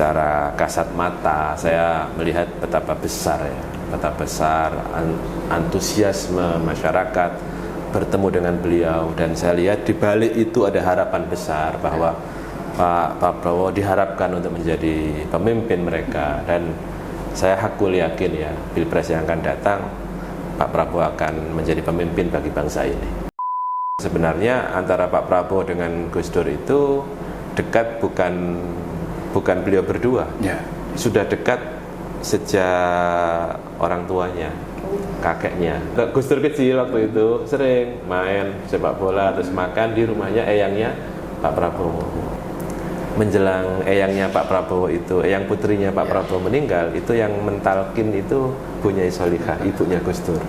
secara kasat mata saya melihat betapa besar antusiasme masyarakat bertemu dengan beliau, dan saya lihat di balik itu ada harapan besar bahwa Pak Prabowo diharapkan untuk menjadi pemimpin mereka, dan saya hakul yakin ya Pilpres yang akan datang Pak Prabowo akan menjadi pemimpin bagi bangsa ini. Sebenarnya antara Pak Prabowo dengan Gus Dur itu dekat bukan beliau berdua, sudah dekat sejak orang tuanya, kakeknya. Gus Dur kecil waktu itu sering main sepak bola terus makan di rumahnya eyangnya Pak Prabowo. Menjelang eyangnya Pak Prabowo itu, eyang putrinya Pak Prabowo meninggal, itu yang mentalkin itu Bu Nyai Solihah, ibunya Gus Dur.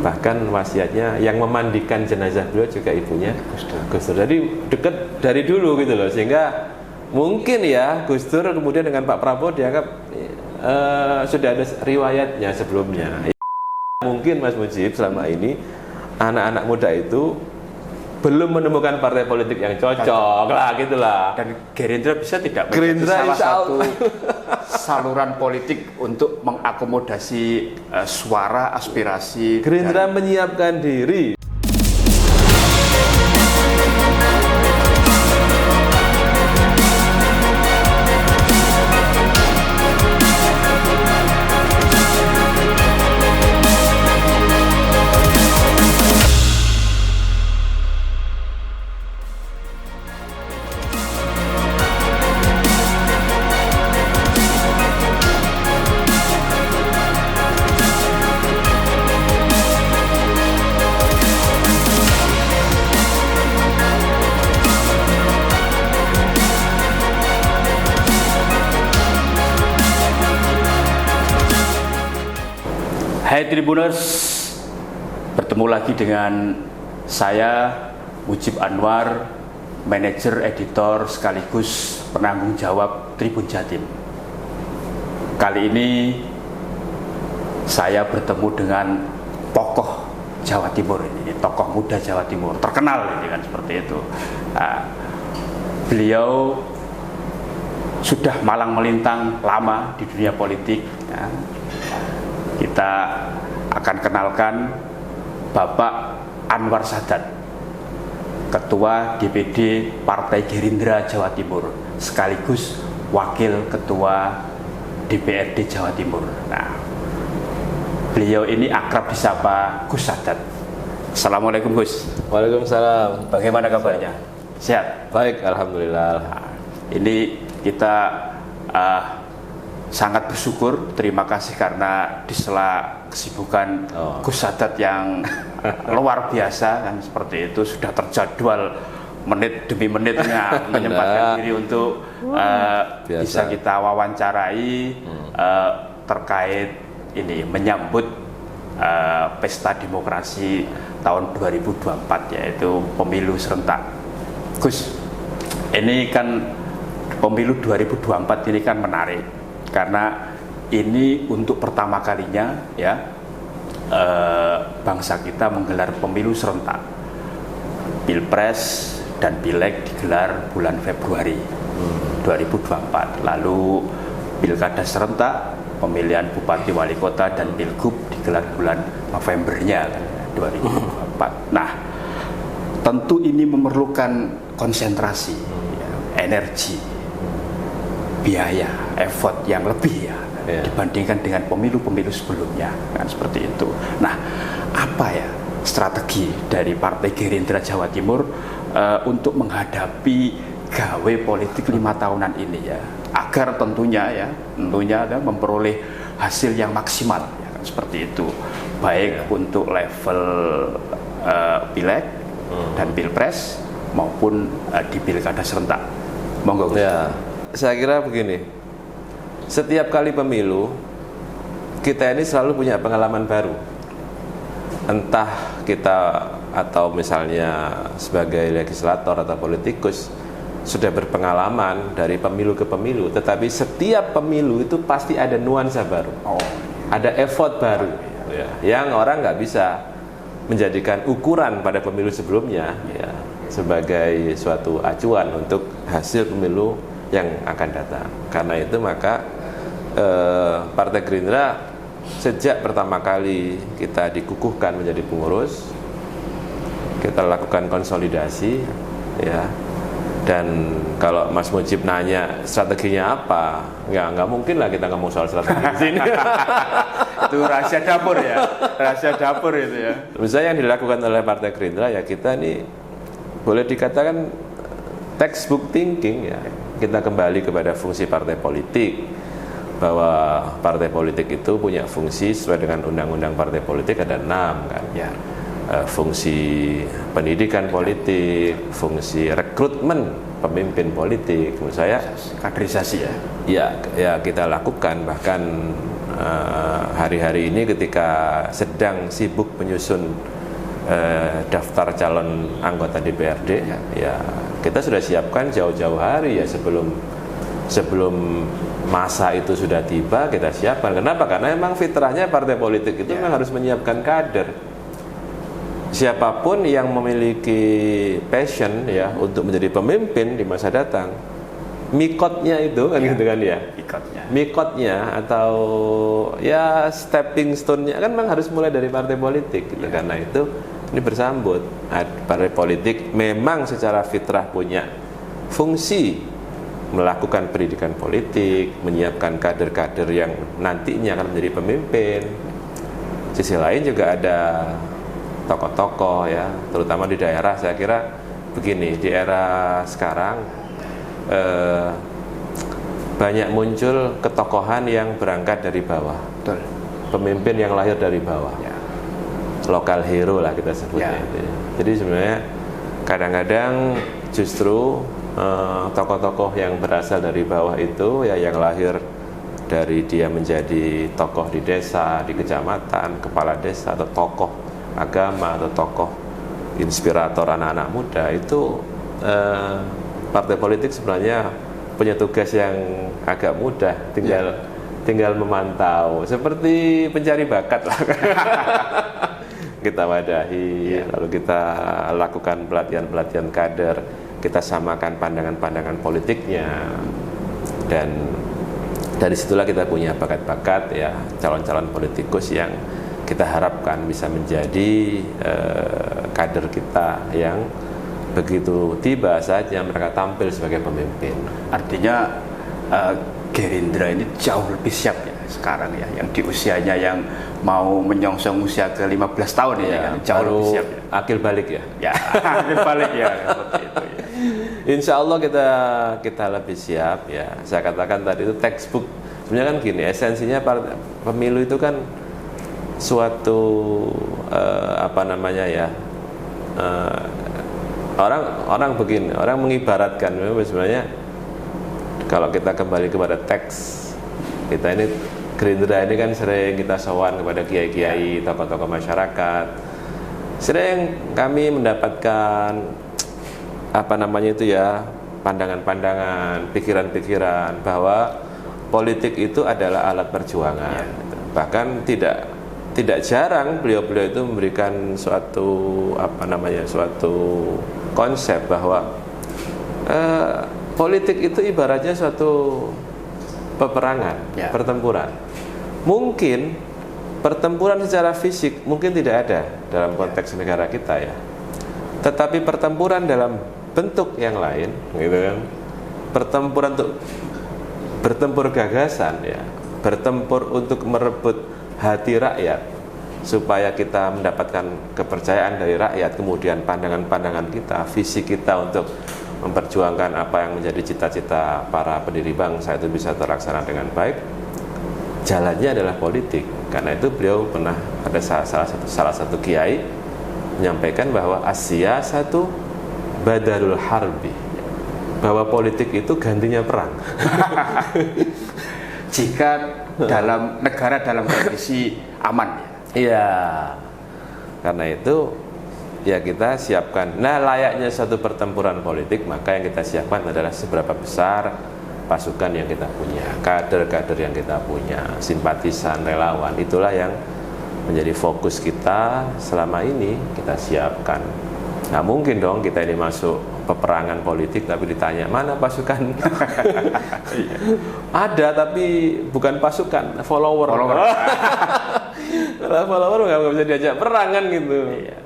Bahkan wasiatnya yang memandikan jenazah beliau juga ibunya Gus Dur. Jadi dekat dari dulu gitu loh, sehingga mungkin ya Gus Dur kemudian dengan Pak Prabowo dianggap sudah ada riwayatnya sebelumnya. Mungkin Mas Mujib selama ini anak-anak muda itu belum menemukan partai politik yang cocok lah gitulah. Dan Gerindra bisa tidak menjadi salah satu saluran politik untuk mengakomodasi suara aspirasi. Gerindra menyiapkan diri. Hai Tribuners, bertemu lagi dengan saya Mujib Anwar, manajer, editor sekaligus penanggung jawab Tribun Jatim. Kali ini saya bertemu dengan tokoh Jawa Timur ini, tokoh muda Jawa Timur, terkenal ini kan seperti itu. Beliau sudah malang melintang lama di dunia politik. Kita akan kenalkan Bapak Anwar Sadat, Ketua DPD Partai Gerindra Jawa Timur, sekaligus Wakil Ketua DPRD Jawa Timur. Nah, beliau ini akrab disapa Gus Sadat. Assalamualaikum Gus. Waalaikumsalam. Bagaimana kabarnya? Sehat? Baik, alhamdulillah. Nah, ini kita sangat bersyukur, terima kasih karena di sela kesibukan Gus Sadat yang luar biasa kan seperti itu, sudah terjadwal menit demi menitnya menyempatkan diri untuk bisa kita wawancarai terkait ini menyambut pesta demokrasi tahun 2024, yaitu pemilu serentak. Gus, ini kan pemilu 2024 ini kan menarik karena ini untuk pertama kalinya ya bangsa kita menggelar pemilu serentak. Pilpres dan Pileg digelar bulan Februari 2024. Lalu pilkada serentak, pemilihan bupati wali kota dan pilgub digelar bulan Novembernya 2024. Nah, tentu ini memerlukan konsentrasi, energi, biaya, effort yang lebih ya dibandingkan dengan pemilu-pemilu sebelumnya kan seperti itu. Nah, apa ya strategi dari Partai Gerindra Jawa Timur untuk menghadapi gawe politik 5 tahunan ini ya, agar tentunya memperoleh hasil yang maksimal ya, kan seperti itu, baik untuk level Pileg dan Pilpres maupun di pilkada serentak. Monggo Gus. Ya, saya kira begini, setiap kali pemilu kita ini selalu punya pengalaman baru. Entah kita atau misalnya sebagai legislator atau politikus sudah berpengalaman dari pemilu ke pemilu, tetapi setiap pemilu itu pasti ada nuansa baru, ada effort baru ya, yang orang nggak bisa menjadikan ukuran pada pemilu sebelumnya ya, sebagai suatu acuan untuk hasil pemilu yang akan datang. Karena itu maka Partai Gerindra sejak pertama kali kita dikukuhkan menjadi pengurus, kita lakukan konsolidasi, ya. Dan kalau Mas Mujib nanya strateginya apa, nggak mungkin lah kita ngomong soal strategi di sini. Itu rahasia dapur ya, rahasia dapur itu ya. Misalnya yang dilakukan oleh Partai Gerindra, ya kita ini boleh dikatakan textbook thinking, ya. Kita kembali kepada fungsi partai politik, bahwa partai politik itu punya fungsi sesuai dengan undang-undang partai politik ada 6 kan. Ya. Fungsi pendidikan politik, fungsi rekrutmen pemimpin politik, menurut saya kaderisasi ya kita lakukan. Bahkan hari-hari ini ketika sedang sibuk menyusun daftar calon anggota DPRD, ya kita sudah siapkan jauh-jauh hari ya, sebelum masa itu sudah tiba kita siapkan. Kenapa? Karena memang fitrahnya partai politik itu memang harus menyiapkan kader. Siapapun yang memiliki passion ya untuk menjadi pemimpin di masa datang, mikotnya itu kan gitu kan ya. Mikotnya atau ya stepping stone-nya kan memang harus mulai dari partai politik gitu. Karena itu ini bersambut. Partai politik memang secara fitrah punya fungsi melakukan pendidikan politik, menyiapkan kader-kader yang nantinya akan menjadi pemimpin. Sisi lain juga ada tokoh-tokoh ya, terutama di daerah. Saya kira begini, di era sekarang banyak muncul ketokohan yang berangkat dari bawah. Betul. Pemimpin yang lahir dari bawah, lokal hero lah kita sebutnya itu ya. Jadi sebenarnya kadang-kadang justru tokoh-tokoh yang berasal dari bawah itu ya, yang lahir dari dia menjadi tokoh di desa, di kecamatan, kepala desa, atau tokoh agama, atau tokoh inspirator anak-anak muda, itu partai politik sebenarnya punya tugas yang agak mudah, tinggal memantau, seperti pencari bakat lah. Kita wadahi, lalu kita lakukan pelatihan-pelatihan kader, kita samakan pandangan-pandangan politiknya, dan dari situlah kita punya bakat-bakat ya, calon-calon politikus yang kita harapkan bisa menjadi kader kita yang begitu tiba saatnya mereka tampil sebagai pemimpin. Artinya Gerindra ini jauh lebih siap ya sekarang ya, yang di usianya yang mau menyongsong usia ke 15 tahun ya, kan? Jauh lebih siap ya. Akil balik ya. Ya, akil balik ya, seperti itu ya. Insya Allah kita lebih siap ya. Saya katakan tadi itu textbook. Sebenarnya kan gini, esensinya pemilu itu kan suatu orang begini, orang mengibaratkan sebenarnya kalau kita kembali kepada teks kita ini, Gerindra ini kan sering kita sowan kepada kiai-kiai, tokoh-tokoh masyarakat, sering kami mendapatkan pandangan-pandangan, pikiran-pikiran bahwa politik itu adalah alat perjuangan. Bahkan tidak jarang beliau-beliau itu memberikan suatu konsep bahwa politik itu ibaratnya suatu peperangan, pertempuran. Mungkin pertempuran secara fisik mungkin tidak ada dalam konteks negara kita ya. Tetapi pertempuran dalam bentuk yang lain, gitu kan. Pertempuran untuk bertempur gagasan ya, bertempur untuk merebut hati rakyat supaya kita mendapatkan kepercayaan dari rakyat, kemudian pandangan-pandangan kita, visi kita untuk memperjuangkan apa yang menjadi cita-cita para pendiri bangsa itu bisa terlaksana dengan baik. Jalannya adalah politik. Karena itu beliau pernah ada salah satu kiai menyampaikan bahwa Asia satu badalul harbi, bahwa politik itu gantinya perang. Jika dalam negara dalam kondisi aman. Iya. Karena itu ya kita siapkan. Nah, layaknya satu pertempuran politik, maka yang kita siapkan adalah seberapa besar pasukan yang kita punya, kader-kader yang kita punya, simpatisan, relawan. Itulah yang menjadi fokus kita selama ini kita siapkan. Nah mungkin dong kita ini masuk peperangan politik tapi ditanya mana pasukan. Ada tapi bukan pasukan, follower. Kalau follower nggak bisa diajak perang kan gitu. Iya.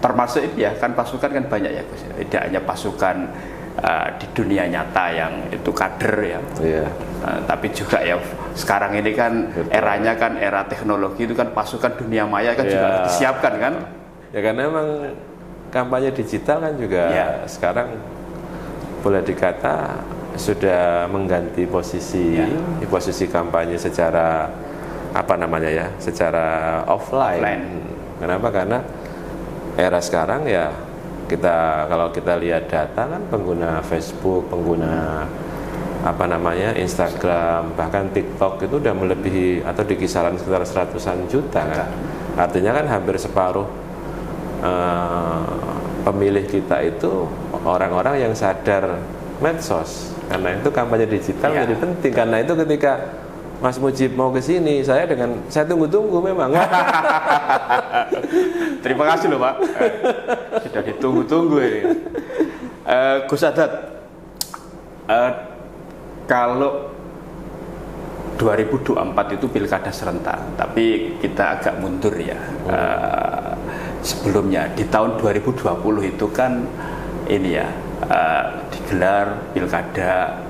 Termasuk ya kan pasukan kan banyak ya Gus. Tidak hanya pasukan di dunia nyata yang itu kader ya. Iya. Tapi juga ya sekarang ini kan eranya kan era teknologi, itu kan pasukan dunia maya kan juga harus disiapkan kan. Ya karena memang kampanye digital kan juga sekarang boleh dikata sudah mengganti posisi posisi kampanye secara apa namanya ya, secara offline. Kenapa? Karena era sekarang ya kalau kita lihat data kan pengguna Facebook, pengguna apa namanya Instagram, bahkan TikTok itu udah melebihi atau di kisaran sekitar 100-an juta kan. Artinya kan hampir separuh pemilih kita itu orang-orang yang sadar medsos. Karena itu kampanye digital jadi penting. Karena itu ketika Mas Mujib mau ke sini, saya tunggu-tunggu memang. Terima kasih loh Pak. Sudah ditunggu-tunggu ini. Gus Adat, kalau 2024 itu pilkada serentak, tapi kita agak mundur ya. Sebelumnya di tahun 2020 itu kan ini ya digelar pilkada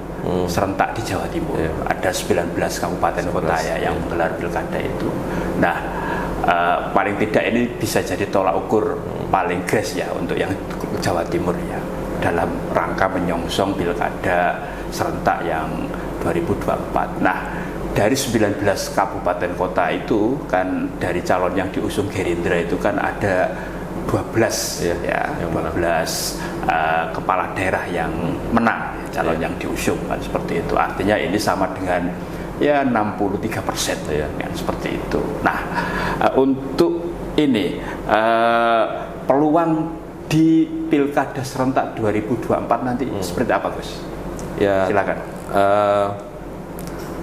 serentak di Jawa Timur. Ada 19 kabupaten kota ya yang menggelar pilkada itu. Nah, paling tidak ini bisa jadi tolak ukur paling gres ya untuk yang Jawa Timur ya, dalam rangka menyongsong pilkada serentak yang 2024. Nah, dari 19 kabupaten kota itu kan dari calon yang diusung Gerindra itu kan ada 12 kepala daerah yang menang, calon yang diusung kan seperti itu. Artinya ini sama dengan ya 63% ya seperti itu. Nah, untuk ini peluang di pilkada serentak 2024 nanti seperti apa Gus? Ya, silakan.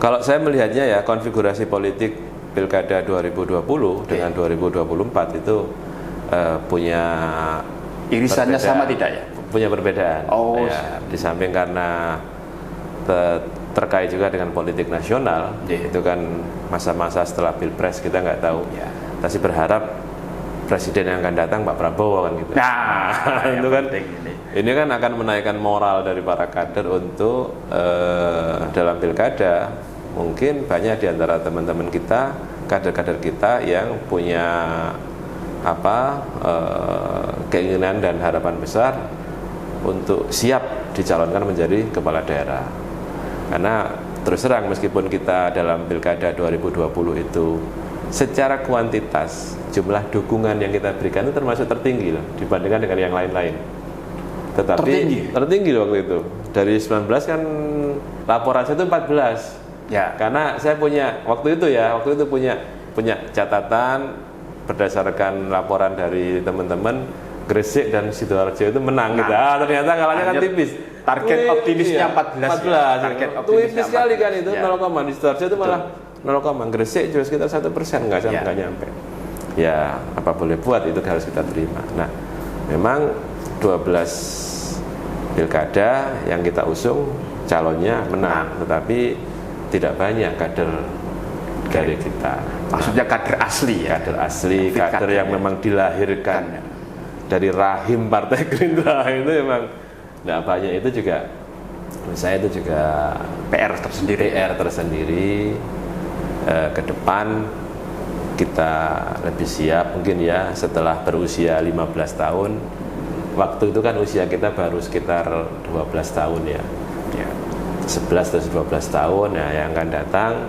Kalau saya melihatnya ya konfigurasi politik pilkada 2020 dengan 2024 itu punya irisannya sama tidak ya? Punya perbedaan. Oh, ya, di samping karena terkait juga dengan politik nasional, itu kan masa-masa setelah Pilpres kita nggak tahu. Tapi berharap presiden yang akan datang Pak Prabowo kan gitu. Nah, itu kan ini kan akan menaikkan moral dari para kader untuk dalam pilkada. Mungkin banyak di antara teman-teman kita, kader-kader kita yang punya keinginan dan harapan besar untuk siap dicalonkan menjadi kepala daerah. Karena terus terang meskipun kita dalam pilkada 2020 itu secara kuantitas jumlah dukungan yang kita berikan itu termasuk tertinggi loh dibandingkan dengan yang lain-lain. Tetapi tertinggi waktu itu. Dari 19 kan laporan saya itu 14. Ya, karena saya waktu itu punya catatan berdasarkan laporan dari teman-teman Gresik dan Sidoarjo itu menang gitu. Ternyata kalahnya kan tipis. Target optimisnya 14. Target optimis sekali kan itu 0, di Sidoarjo itu malah 0, Gresik juga sekitar 1%, nggak nyampe. Ya, apa boleh buat, itu harus kita terima. Nah, memang 12 pilkada yang kita usung calonnya menang, tetapi tidak banyak kader dari kita. Maksudnya kader asli ya? Kader asli, kader yang memang dilahirkan dari rahim Partai Gerindra itu memang tidak banyak. Itu juga, menurut saya itu juga PR tersendiri. Ke depan kita lebih siap mungkin ya setelah berusia 15 tahun. Waktu itu kan usia kita baru sekitar 12 tahun ya. 11 atau 12 tahun ya, yang akan datang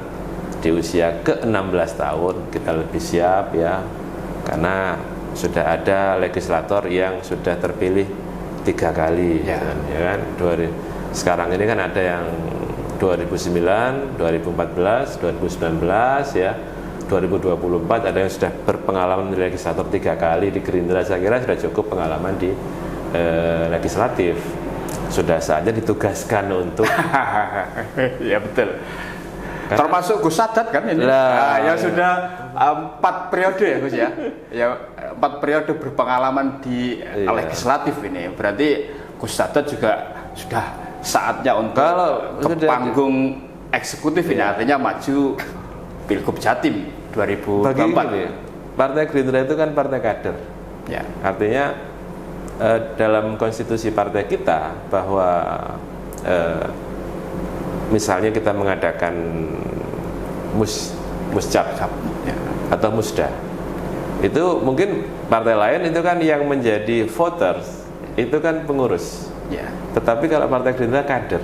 di usia ke-16 tahun kita lebih siap ya, karena sudah ada legislator yang sudah terpilih 3 kali ya kan. Sekarang ini kan ada yang 2009, 2014, 2019 ya, 2024 ada yang sudah berpengalaman di legislator 3 kali di Gerindra. Saya kira sudah cukup pengalaman di legislatif. Sudah saatnya ditugaskan untuk ya betul. Termasuk Gus Adat kan ini yang sudah 4 periode ya Gus ya. Ya 4 periode berpengalaman di legislatif ini, berarti Gus Dadat juga sudah saatnya untuk ke panggung eksekutif ini, artinya maju Pilgub Jatim 2024. Bagi Partai Gerindra itu kan partai kader. Ya. Artinya dalam konstitusi partai kita bahwa misalnya kita mengadakan muscap atau musda, itu mungkin partai lain itu kan yang menjadi voters itu kan pengurus. Ya. Tetapi kalau Partai Gerindra kader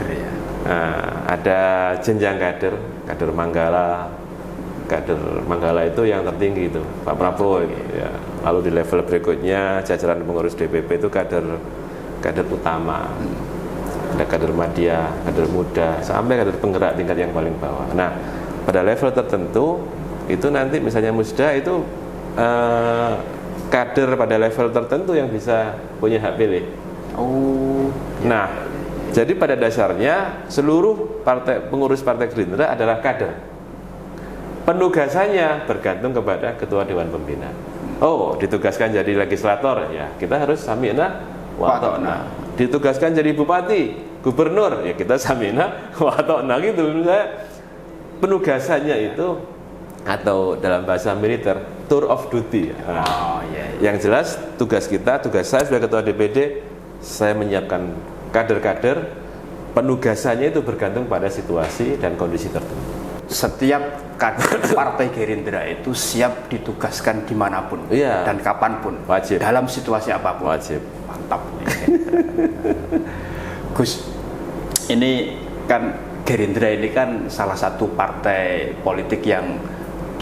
ya. Nah, ada jenjang kader Manggala itu yang tertinggi itu Pak Prabowo itu, ya. Lalu di level berikutnya jajaran pengurus DPP itu kader utama, ada kader madya, kader muda, sampai kader penggerak tingkat yang paling bawah. Nah, pada level tertentu itu nanti misalnya musda itu kader pada level tertentu yang bisa punya hak pilih. Nah, jadi pada dasarnya seluruh pengurus Partai Gerindra adalah kader. Penugasannya bergantung kepada Ketua Dewan Pembina. Ditugaskan jadi legislator, ya kita harus sami'na wa ta'na. Ditugaskan jadi bupati, gubernur, ya kita sami'na wa ta'na gitu. Misalnya penugasannya itu, atau dalam bahasa militer tour of duty. Yang jelas tugas saya sebagai Ketua DPD, saya menyiapkan kader-kader, penugasannya itu bergantung pada situasi dan kondisi tertentu. Setiap kader Partai Gerindra itu siap ditugaskan dimanapun dan kapanpun, wajib, dalam situasi apapun. Wajib. Mantap. Gus, ini kan Gerindra ini kan salah satu partai politik yang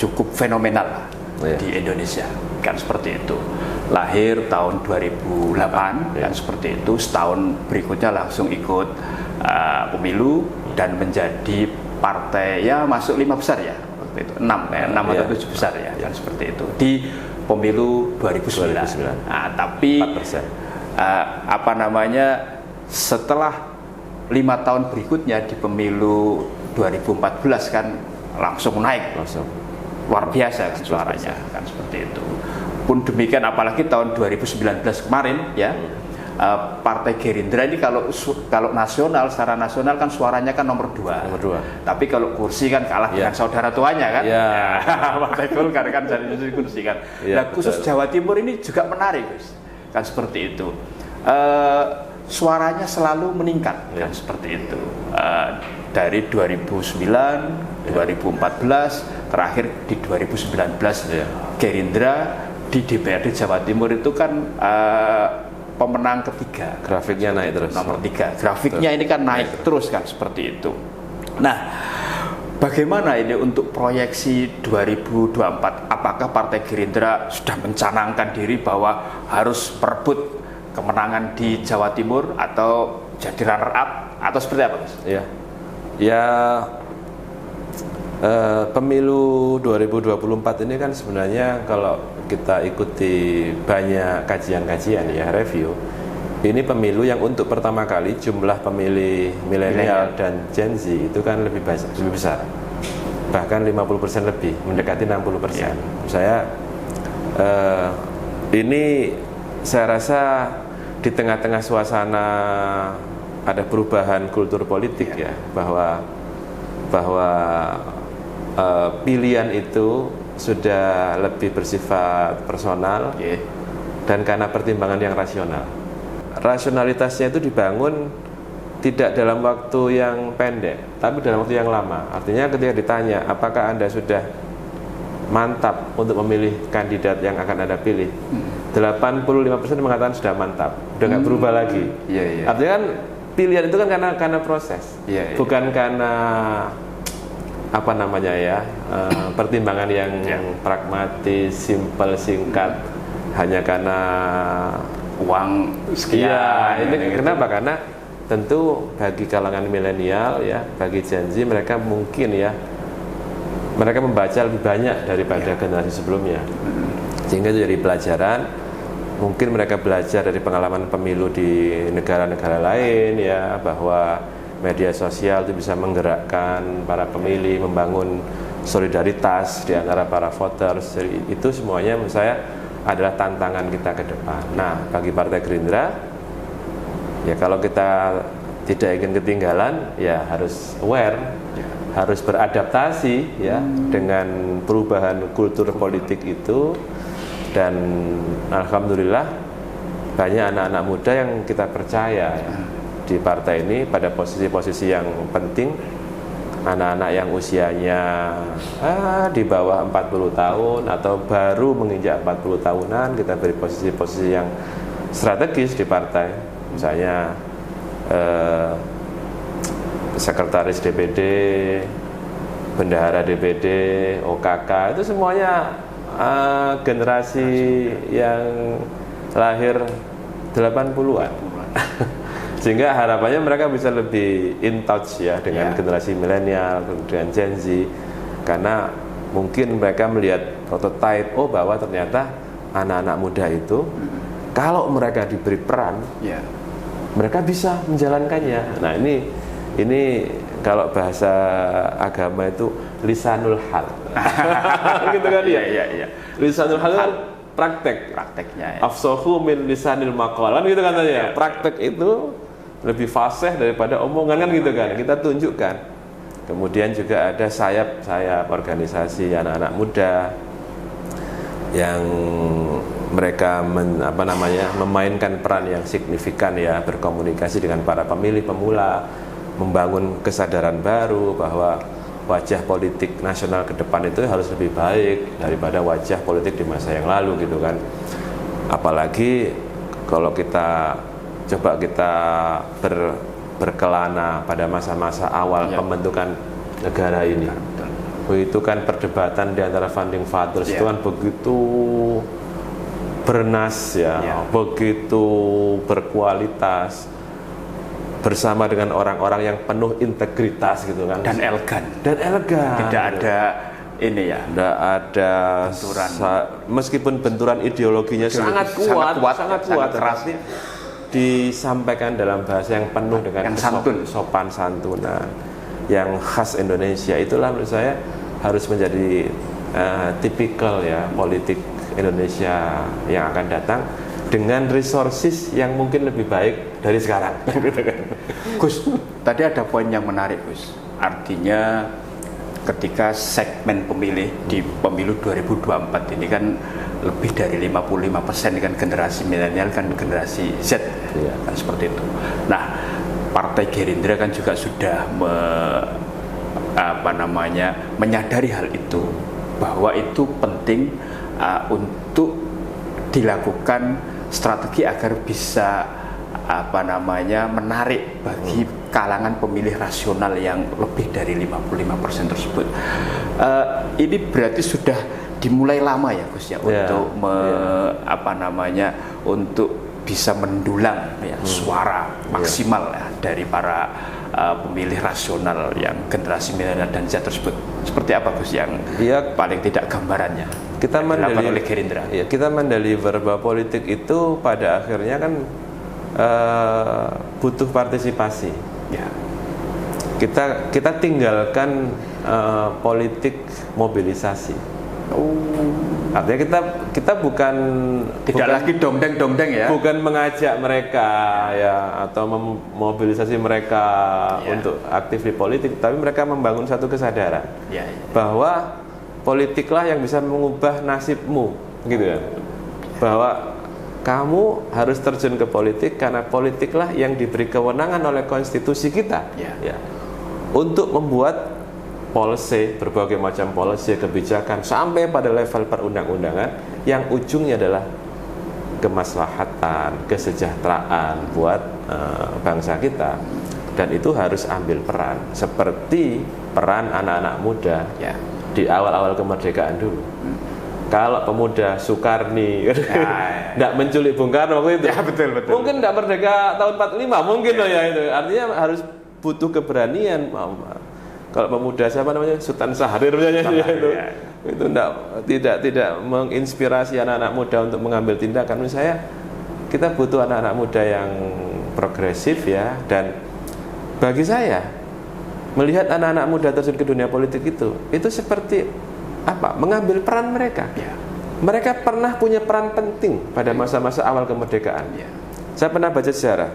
cukup fenomenal di Indonesia, kan seperti itu. Lahir tahun 2008 kan seperti itu, setahun berikutnya langsung ikut pemilu dan menjadi partai masuk 5 besar ya waktu itu, 6 atau 7 besar ya kan seperti itu di pemilu 2009. Nah, tapi 4%. Setelah 5 tahun berikutnya di pemilu 2014 kan langsung naik, luar biasa kan suaranya kan seperti itu. Pun demikian apalagi tahun 2019 kemarin ya, Partai Gerindra ini kalau nasional, secara nasional kan suaranya kan nomor 2. Tapi kalau kursi kan kalah dengan saudara tuanya kan. Partai Golkar kan jadi kursi kan. Nah, khusus Jawa Timur ini juga menarik, Gus. Kan seperti itu. Suaranya selalu meningkat kan seperti itu. Dari 2009, 2014, terakhir di 2019 Gerindra di DPRD Jawa Timur itu kan pemenang ketiga. Grafiknya naik terus. Nomor 3. Grafiknya ini kan naik terus kan seperti itu. Nah, bagaimana ini untuk proyeksi 2024? Apakah Partai Gerindra sudah mencanangkan diri bahwa harus merebut kemenangan di Jawa Timur atau jadi runner up atau seperti apa, Mas? Pemilu 2024 ini kan sebenarnya kalau kita ikuti banyak kajian-kajian review, ini pemilu yang untuk pertama kali jumlah pemilih milenial dan Gen Z itu kan lebih besar, bahkan 50% lebih, mendekati 60%. Ini saya rasa di tengah-tengah suasana ada perubahan kultur politik bahwa pilihan itu sudah lebih bersifat personal dan karena pertimbangan yang rasional. Rasionalitasnya itu dibangun tidak dalam waktu yang pendek, tapi dalam waktu yang lama. Artinya ketika ditanya apakah Anda sudah mantap untuk memilih kandidat yang akan Anda pilih, 85% mengatakan sudah mantap, udah nggak berubah lagi. Artinya kan pilihan itu kan karena proses, bukan karena pertimbangan yang pragmatis, simpel, singkat, hanya karena uang sekian. Ini kenapa? Karena tentu bagi kalangan milenial bagi Gen Z, mereka mungkin mereka membaca lebih banyak daripada generasi sebelumnya, sehingga itu jadi pelajaran. Mungkin mereka belajar dari pengalaman pemilu di negara-negara lain bahwa media sosial itu bisa menggerakkan para pemilih, membangun solidaritas di antara para voters. Jadi itu semuanya menurut saya adalah tantangan kita ke depan. Nah, bagi Partai Gerindra, ya kalau kita tidak ingin ketinggalan, ya harus aware, harus beradaptasi ya dengan perubahan kultur politik itu. Dan alhamdulillah banyak anak-anak muda yang kita percaya ya, di partai ini pada posisi-posisi yang penting. Anak-anak yang usianya di bawah 40 tahun atau baru menginjak 40 tahunan, kita beri posisi-posisi yang strategis di partai. Misalnya sekretaris DPD, bendahara DPD, OKK, itu semuanya generasi yang lahir 80-an. Sehingga harapannya mereka bisa lebih in touch ya dengan generasi milenial, dengan Gen Z, karena mungkin mereka melihat prototipe bahwa ternyata anak-anak muda itu kalau mereka diberi peran, mereka bisa menjalankannya. Nah, ini kalau bahasa agama itu lisanul hal. Gitu kan ya? Iya. Lisanul hal kan prakteknya. Afsahu min lisanil maqal, gitu katanya. Praktek itu lebih fasih daripada omongan, kan gitu kan. Kita tunjukkan. Kemudian juga ada sayap-sayap organisasi anak-anak muda yang mereka memainkan peran yang signifikan ya, berkomunikasi dengan para pemilih pemula, membangun kesadaran baru bahwa wajah politik nasional ke depan itu harus lebih baik daripada wajah politik di masa yang lalu, gitu kan. Apalagi kalau kita berkelana pada masa-masa awal pembentukan negara ini. Itu kan perdebatan di antara founding fathers itu kan begitu bernas ya, begitu berkualitas, bersama dengan orang-orang yang penuh integritas, gitu kan, dan elegan. Tidak ada ini ya, tidak ada benturan. Meskipun benturan ideologinya sangat kuat, keras, disampaikan dalam bahasa yang penuh dengan sopan santunan yang khas Indonesia. Itulah menurut saya harus menjadi tipikal ya politik Indonesia yang akan datang, dengan resources yang mungkin lebih baik dari sekarang. Gus, tadi ada poin yang menarik, Gus. Artinya ketika segmen pemilih di pemilu 2024 ini kan lebih dari 55% kan generasi milenial, kan generasi Z, kan seperti itu. Nah, Partai Gerindra kan juga sudah menyadari hal itu, bahwa itu penting untuk dilakukan strategi agar bisa menarik bagi kalangan pemilih rasional yang lebih dari 55% tersebut. Ini berarti sudah dimulai lama ya, Gus ya, untuk untuk bisa mendulang suara maksimal ya, dari para pemilih rasional yang generasi milenial dan Z tersebut. Seperti apa, Gus, yang paling tidak gambarannya kita oleh Gerindra? Ya, kita mendeliver bahwa politik itu pada akhirnya kan butuh partisipasi. Ya. Kita tinggalkan politik mobilisasi. Artinya kita bukan lagi dongdeng ya, bukan mengajak mereka ya atau memobilisasi mereka untuk aktif di politik, tapi mereka membangun satu kesadaran bahwa politiklah yang bisa mengubah nasibmu, gitu ya. Bahwa kamu harus terjun ke politik karena politiklah yang diberi kewenangan oleh konstitusi kita untuk membuat policy, berbagai macam policy, kebijakan sampai pada level perundang-undangan yang ujungnya adalah kemaslahatan, kesejahteraan buat bangsa kita. Dan itu harus ambil peran, seperti peran anak-anak muda di awal-awal kemerdekaan dulu. Kalau pemuda Soekarni tidak menculik Bung Karno itu, betul. mungkin tidak merdeka tahun 45, mungkin itu. Artinya harus butuh keberanian. Kalau pemuda Sultan Syahrir itu tidak menginspirasi anak-anak muda untuk mengambil tindakan. Menurut saya kita butuh anak-anak muda yang progresif ya, dan bagi saya melihat anak-anak muda terjun ke dunia politik itu seperti mengambil peran mereka, mereka pernah punya peran penting pada masa-masa awal kemerdekaan. Saya pernah baca sejarah.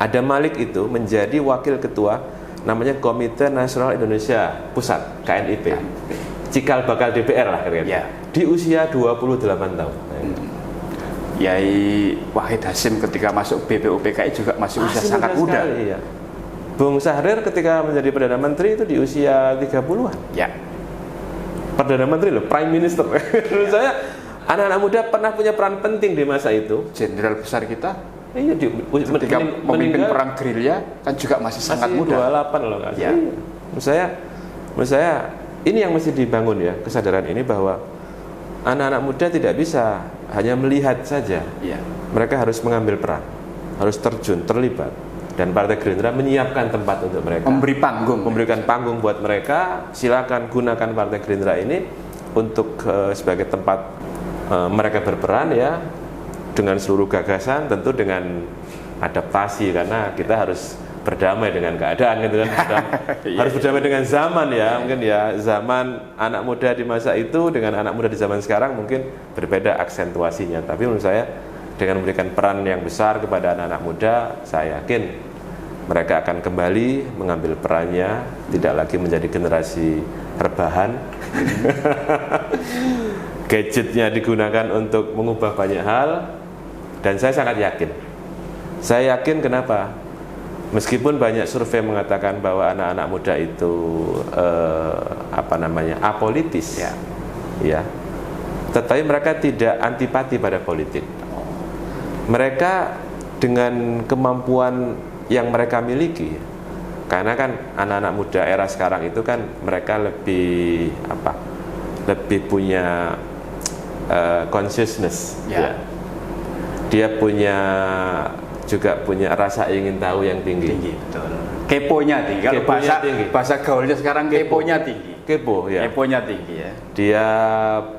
Ada Malik itu menjadi wakil ketua namanya Komite Nasional Indonesia Pusat, KNIP. Cikal bakal DPR lah kira-kira. Di usia 28 tahun. Yai Wahid Hasyim ketika masuk BPUPKI juga masih usia sangat muda. Sekali, ya. Bung Sahrir ketika menjadi Perdana Menteri itu di usia 30-an. Ya. Perdana Menteri loh, Prime Minister. Menurut saya anak-anak muda pernah punya peran penting di masa itu. Jenderal besar kita Iya, ketika memimpin perang gerilya kan juga masih sangat muda. 28 loh kan. Ya. Menurut saya ini yang mesti dibangun ya, kesadaran ini bahwa anak-anak muda tidak bisa hanya melihat saja. Ya. Mereka harus mengambil peran, harus terjun, terlibat. Dan Partai Gerindra menyiapkan tempat untuk mereka. Memberikan panggung buat mereka. Silakan gunakan Partai Gerindra ini untuk sebagai tempat mereka berperan ya, dengan seluruh gagasan, tentu dengan adaptasi karena kita harus berdamai dengan keadaan gitu kan. Harus berdamai dengan zaman ya, mungkin ya zaman anak muda di masa itu dengan anak muda di zaman sekarang mungkin berbeda aksentuasinya, tapi menurut saya dengan memberikan peran yang besar kepada anak-anak muda, saya yakin mereka akan kembali mengambil perannya, tidak lagi menjadi generasi rebahan. Gadgetnya digunakan untuk mengubah banyak hal. Dan saya sangat yakin. Saya yakin kenapa? Meskipun banyak survei mengatakan bahwa anak-anak muda itu apolitis, ya, tetapi mereka tidak antipati pada politik. Mereka dengan kemampuan yang mereka miliki, karena kan anak-anak muda era sekarang itu kan mereka lebih punya consciousness, ya. Dia juga punya rasa ingin tahu yang tinggi. Betul. Keponya tinggi. Kalau bahasa gaulnya sekarang keponya tinggi. Keponya tinggi ya. Dia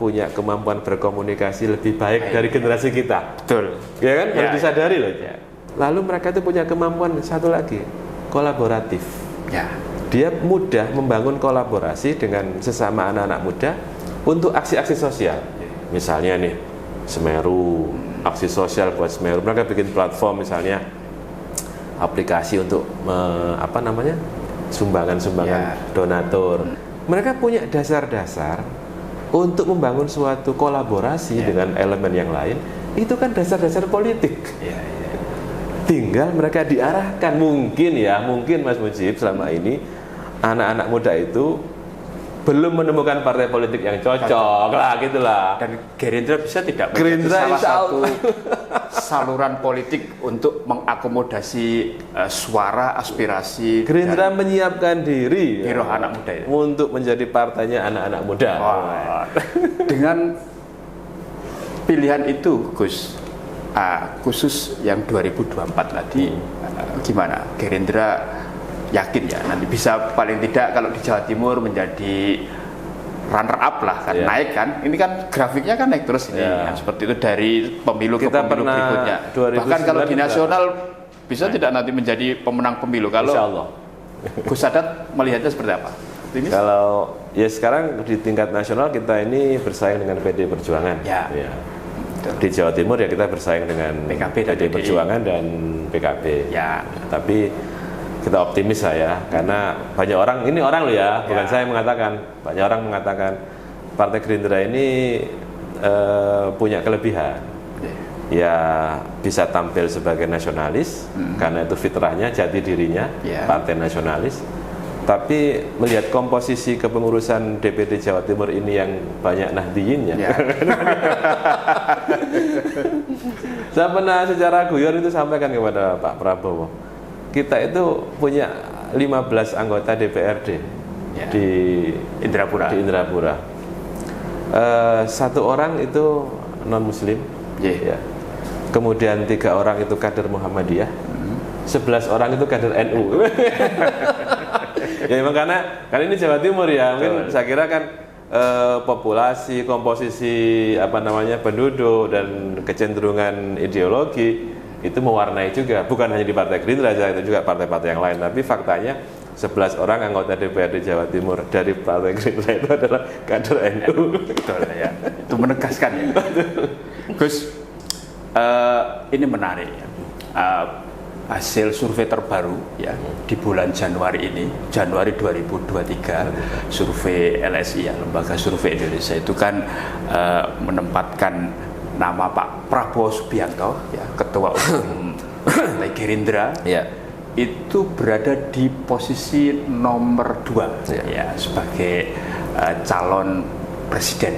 punya kemampuan berkomunikasi lebih baik dari generasi kita. Betul. Ya kan? Harus disadari loh. Ya. Lalu mereka itu punya kemampuan satu lagi, kolaboratif. Ya. Dia mudah membangun kolaborasi dengan sesama anak-anak muda untuk aksi-aksi sosial. Misalnya nih, Semeru, aksi sosial buat Semeru. Mereka bikin platform misalnya aplikasi untuk sumbangan-sumbangan donatur. Mereka punya dasar-dasar untuk membangun suatu kolaborasi dengan elemen yang lain. Itu kan dasar-dasar politik. Tinggal mereka diarahkan. Mungkin Mas Mujib selama ini anak-anak muda itu belum menemukan partai politik yang cocok lah gitulah. Dan Gerindra bisa tidak menjadi salah satu saluran politik untuk mengakomodasi suara aspirasi. Gerindra menyiapkan diri hero anak muda itu untuk menjadi partainya anak-anak muda. Dengan pilihan itu Gus, khusus yang 2024 tadi, gimana Gerindra yakin ya nanti bisa paling tidak kalau di Jawa Timur menjadi runner up lah kan, naik kan, ini kan grafiknya kan naik terus ini kan, seperti itu dari pemilu ke pemilu berikutnya. Bahkan kalau di nasional bisa tidak nanti menjadi pemenang pemilu kalau Insyaallah. Gus Sadat melihatnya seperti apa? Optimis? Kalau ya sekarang di tingkat nasional kita ini bersaing dengan PD Perjuangan. Ya. Di Jawa Timur ya kita bersaing dengan PKB PD Perjuangan dan PKB. Ya. Tapi kita optimis lah ya, karena banyak orang, ini orang loh ya, bukan saya mengatakan, banyak orang mengatakan Partai Gerindra ini punya kelebihan, ya bisa tampil sebagai nasionalis, karena itu fitrahnya, jati dirinya, partai nasionalis. Tapi melihat komposisi kepengurusan DPD Jawa Timur ini yang banyak nahdiyinnya, saya pernah secara guyon itu sampaikan kepada Pak Prabowo. Kita itu punya 15 anggota DPRD di Indrapura. Satu orang itu non Muslim, kemudian 3 orang itu kader Muhammadiyah, 11 orang itu kader NU. Ya memang karena ini Jawa Timur ya, mungkin saya kira kan populasi, komposisi penduduk dan kecenderungan ideologi itu mewarnai juga, bukan hanya di Partai Gerindra saja, itu juga partai-partai yang lain. Tapi faktanya 11 orang anggota DPRD Jawa Timur dari Partai Gerindra itu adalah kader NU. Betul ya. Itu menegaskan ya. Gus, ini menarik ya. Hasil survei terbaru ya di bulan Januari ini, Januari 2023, survei LSI ya, Lembaga Survei Indonesia itu kan menempatkan nama Pak Prabowo Subianto ya, Ketua Umum Partai Gerindra ya, itu berada di posisi nomor 2 ya sebagai calon presiden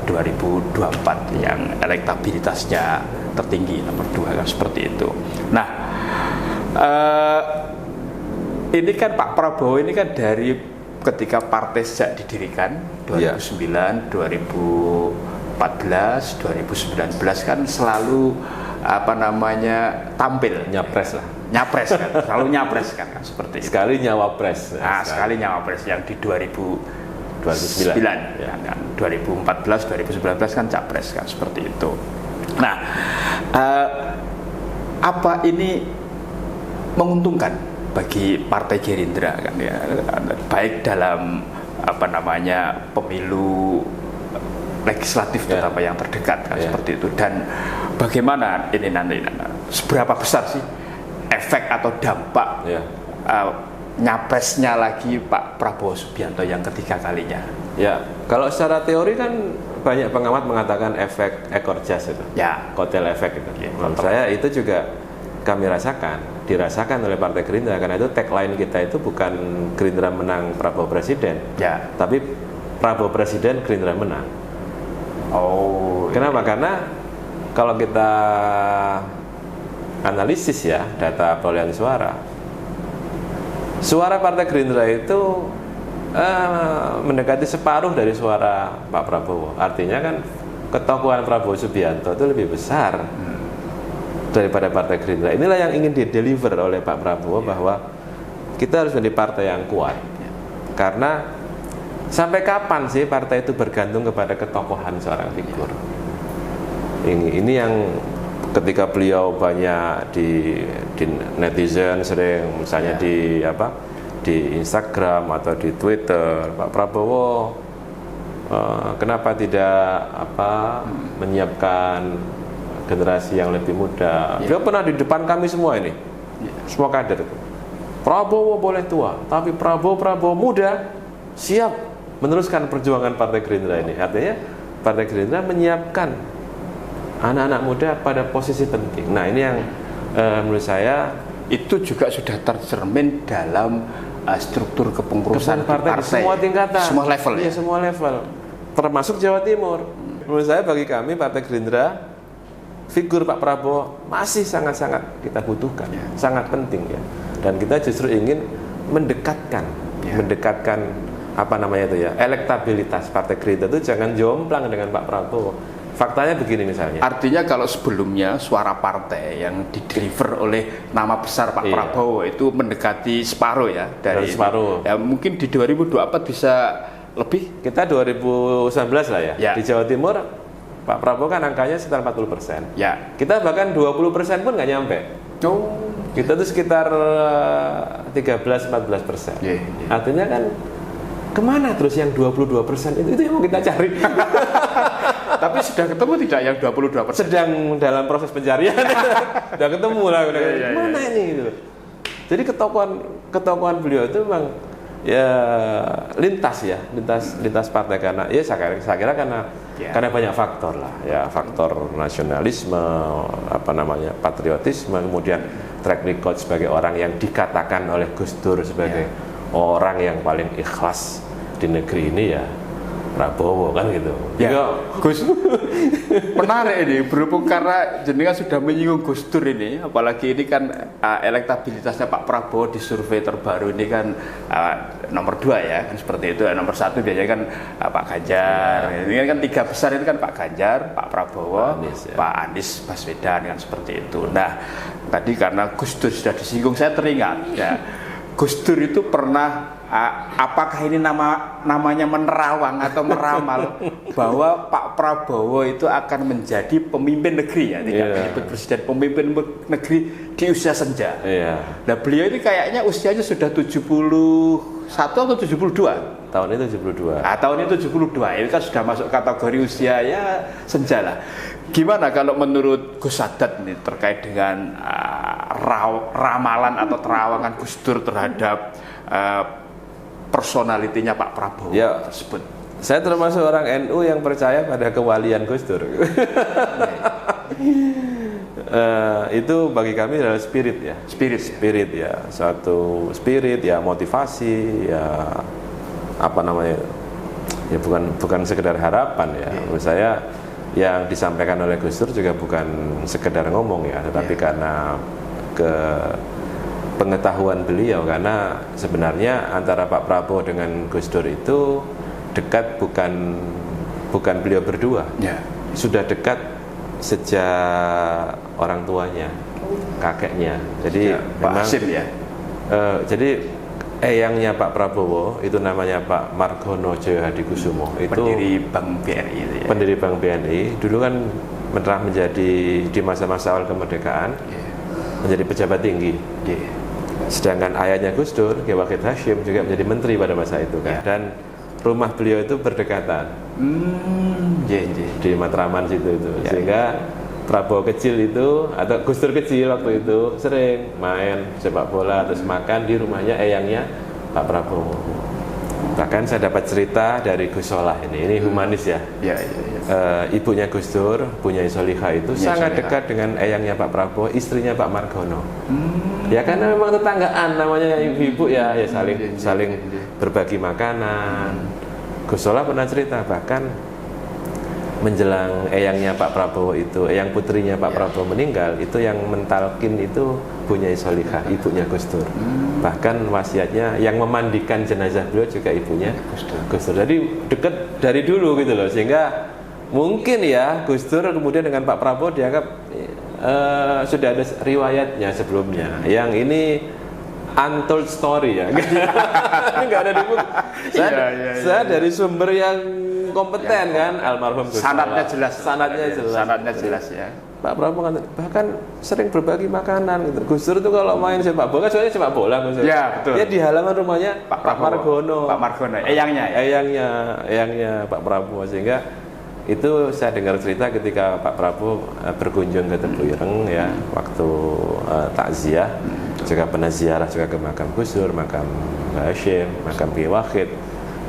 2024 yang elektabilitasnya tertinggi nomor 2 kan seperti itu. Nah, ini kan Pak Prabowo ini kan dari ketika partai sejak didirikan 2009, 2014, 2019 kan selalu tampil Nyapres lah. Nyapres kan, selalu nyapres kan seperti itu. Sekali nyawapres. Nah, sekali nyawapres yang di 2009 ya. Kan 2014, 2019 kan capres kan seperti itu. Nah, apa ini menguntungkan bagi Partai Gerindra kan ya, baik dalam pemilu legislatif terutama yang terdekat kan seperti itu, dan bagaimana ini nanti seberapa besar sih efek atau dampak nyapresnya lagi Pak Prabowo Subianto yang ketiga kalinya? Ya, kalau secara teori kan banyak pengamat mengatakan efek ekor jas itu, kotel efek itu. Menurut saya itu juga kami dirasakan oleh Partai Gerindra, karena itu tagline kita itu bukan Gerindra menang Prabowo Presiden, tapi Prabowo Presiden Gerindra menang. Kenapa? Karena kalau kita analisis ya data perolehan suara Partai Gerindra itu mendekati separuh dari suara Pak Prabowo. Artinya kan ketokohan Prabowo Subianto itu lebih besar daripada Partai Gerindra. Inilah yang ingin dideliver oleh Pak Prabowo, bahwa kita harus menjadi partai yang kuat. Karena sampai kapan sih partai itu bergantung kepada ketokohan seorang figur? Ini yang ketika beliau banyak di netizen sering misalnya di Instagram atau di Twitter, Pak Prabowo kenapa tidak menyiapkan generasi yang lebih muda. Beliau pernah di depan kami semua ini, semua kader itu. Prabowo boleh tua, tapi Prabowo muda siap meneruskan perjuangan Partai Gerindra ini. Artinya Partai Gerindra menyiapkan anak-anak muda pada posisi penting. Nah, ini yang menurut saya itu juga sudah tercermin dalam struktur kepengurusan partai, semua tingkatan, semua level. Iya, semua level, termasuk Jawa Timur. Menurut saya bagi kami Partai Gerindra, figur Pak Prabowo masih sangat-sangat kita butuhkan, sangat penting ya. Dan kita justru ingin mendekatkan elektabilitas Partai Gerindra itu jangan jomplang dengan Pak Prabowo. Faktanya begini misalnya. Artinya kalau sebelumnya suara partai yang dideliver oleh nama besar Pak Prabowo itu mendekati separuh ya dari separuh. Ya mungkin di 2024 bisa lebih. Kita 2019 lah ya. Di Jawa Timur Pak Prabowo kan angkanya sekitar 40%. Kita bahkan 20% pun nggak nyampe. Kita tuh sekitar 13-14%. Artinya kan kemana terus yang 22% itu yang mau kita cari. Tapi sudah ketemu tidak yang 22%? Sedang dalam proses pencarian. Sudah ketemu lah. Mana ini gitu. Jadi ketokohan beliau itu memang lintas partai, karena saya kira karena banyak faktor lah ya, faktor nasionalisme, patriotisme, kemudian track record sebagai orang yang dikatakan oleh Gus Dur sebagai orang yang paling ikhlas di negeri ini ya Prabowo kan gitu. Gus, menarik ini berhubung karena jenengan sudah menyinggung Gus Dur ini, apalagi ini kan elektabilitasnya Pak Prabowo di survei terbaru ini kan nomor 2 ya, kan seperti itu. Nomor 1 biasanya kan Pak Ganjar. Ini kan 3 besar itu kan Pak Ganjar, Pak Prabowo, Pak Anies Baswedan kan seperti itu. Nah, tadi karena Gus Dur sudah disinggung, saya teringat ya, Gus Dur itu pernah apakah ini namanya menerawang atau meramal bahwa Pak Prabowo itu akan menjadi pemimpin negeri ya, tidak menyebut presiden, pemimpin negeri di usia senja. Nah, beliau ini kayaknya usianya sudah 71 atau 72. Tahun ini 72. Tahun ini 72. Ini kan sudah masuk kategori usia ya senja lah. Gimana kalau menurut Gus Sadat ini terkait dengan ramalan atau terawangan Gus Dur terhadap personalitinya Pak Prabowo tersebut? Saya termasuk orang NU yang percaya pada kewalian Gus Dur. Itu bagi kami adalah spirit ya. Spirit ya. Suatu spirit ya, motivasi ya, apa namanya? Ya bukan sekedar harapan ya. Menurut saya yang disampaikan oleh Gus Dur juga bukan sekedar ngomong ya, tetapi karena pengetahuan beliau, karena sebenarnya antara Pak Prabowo dengan Gus Dur itu dekat bukan beliau berdua, sudah dekat sejak orang tuanya, kakeknya. Jadi memang Hasim ya. Jadi eyangnya Pak Prabowo itu namanya Pak Margono Djoyohadikusumo, itu pendiri Bank BRI itu ya. Pendiri Bank BNI, dulu kan pernah menjadi di masa-masa awal kemerdekaan menjadi pejabat tinggi. Sedangkan ayahnya Gus Dur, Kiai Wahid Hasyim, juga menjadi menteri pada masa itu kan. Dan rumah beliau itu berdekatan di Matraman situ itu. Sehingga Prabowo kecil itu atau Gus Dur kecil waktu itu sering main sepak bola terus makan di rumahnya eyangnya Pak Prabowo. Bahkan saya dapat cerita dari Gus Solah ini humanis ya. Ibunya Gus Dur, Bunyai Solihah itu sangat dekat dengan eyangnya Pak Prabowo, istrinya Pak Margono. Ya karena memang tetanggaan, namanya ibu-ibu ya saling berbagi makanan. Gus Solah pernah cerita bahkan menjelang eyangnya Pak Prabowo itu, eyang putrinya Pak Prabowo meninggal, itu yang mentalkin itu Bunyai Solihah, ibunya Gus Dur. Bahkan wasiatnya yang memandikan jenazah beliau juga ibunya Gus Dur. Jadi dekat dari dulu gitu loh, sehingga mungkin ya Gus Dur kemudian dengan Pak Prabowo dianggap sudah ada riwayatnya sebelumnya. Yang ini untold story ya. Ini nggak ada di buku. Saya dari sumber yang kompeten kan, almarhum Gus. Sanadnya jelas. Sanadnya jelas ya. Pak Prabowo bahkan sering berbagi makanan gitu. Gus Dur itu kalau main sepak bola, soalnya sepak bola Gus Dur. Ya, betul. Dia di halaman rumahnya Pak Margono. Pak Margono, eyangnya Pak Prabowo. Sehingga itu saya dengar cerita ketika Pak Prabowo berkunjung ke Tebu Ireng ya, waktu takziah, juga pernah ziarah juga ke makam Gus Dur, makam Mbah Hasyim, makam Kiai Wahid.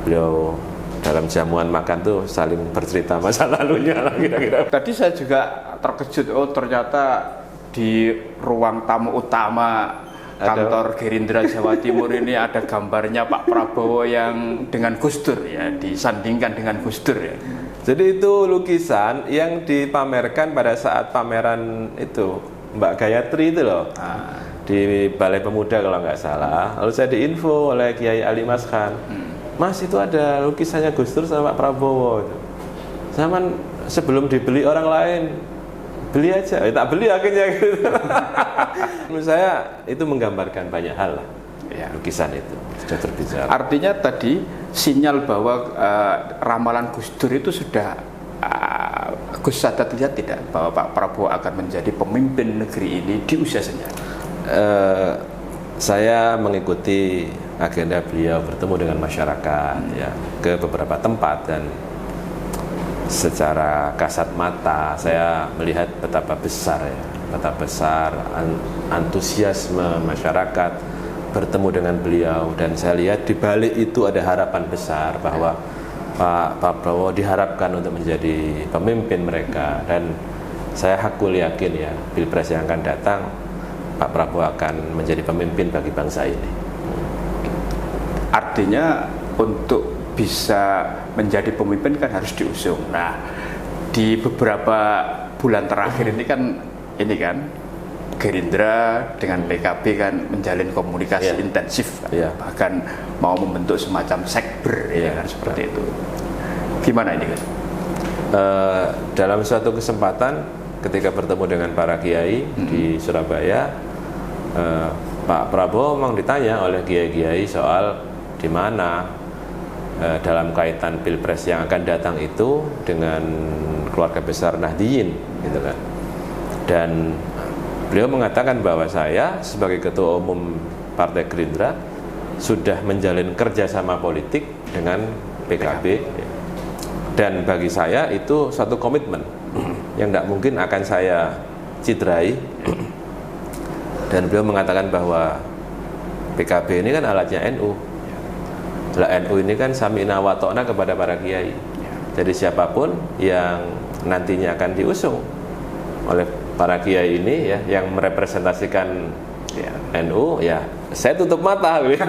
Beliau dalam jamuan makan tuh saling bercerita masa lalunya lah kira-kira. Tadi saya juga terkejut, ternyata di ruang tamu utama kantor Gerindra Jawa Timur ini ada gambarnya Pak Prabowo yang dengan Gus Dur ya, disandingkan dengan Gus Dur ya. Jadi itu lukisan yang dipamerkan pada saat pameran itu Mbak Gayatri itu loh, di Balai Pemuda kalau nggak salah. Lalu saya diinfo oleh Kiai Ali Mas Khan, Mas itu ada lukisannya Gus Dur sama Pak Prabowo. Zaman sebelum dibeli orang lain, beli aja, tak beli akhirnya gitu. Menurut saya itu menggambarkan banyak hal lah, lukisan itu sudah terbicara. Artinya tadi sinyal bahwa ramalan Gus Dur itu sudah Gus Sadat lihat tidak bahwa Pak Prabowo akan menjadi pemimpin negeri ini di usia senja? Saya mengikuti agenda beliau bertemu dengan masyarakat ya, ke beberapa tempat, dan secara kasat mata saya melihat betapa besar antusiasme masyarakat bertemu dengan beliau, dan saya lihat di balik itu ada harapan besar bahwa Pak Prabowo diharapkan untuk menjadi pemimpin mereka, dan saya hakul yakin ya Pilpres yang akan datang Pak Prabowo akan menjadi pemimpin bagi bangsa ini. Artinya untuk bisa menjadi pemimpin kan harus diusung. Nah, di beberapa bulan terakhir ini kan Gerindra dengan PKB kan menjalin komunikasi intensif, bahkan mau membentuk semacam sekber kan, seperti itu. Gimana ini kan? Dalam suatu kesempatan ketika bertemu dengan para kiai di Surabaya, Pak Prabowo memang ditanya oleh kiai-kiai soal di mana dalam kaitan pilpres yang akan datang itu dengan keluarga besar Nahdliyin, gitu kan. Dan beliau mengatakan bahwa saya sebagai ketua umum Partai Gerindra sudah menjalin kerjasama politik dengan PKB, dan bagi saya itu satu komitmen yang tidak mungkin akan saya cidrai. Dan beliau mengatakan bahwa PKB ini kan alatnya NU. Lah NU ini kan sami'na wa ta'na kepada para kiai. Jadi siapapun yang nantinya akan diusung oleh para kiai ini ya, yang merepresentasikan NU, ya saya tutup mata gitu.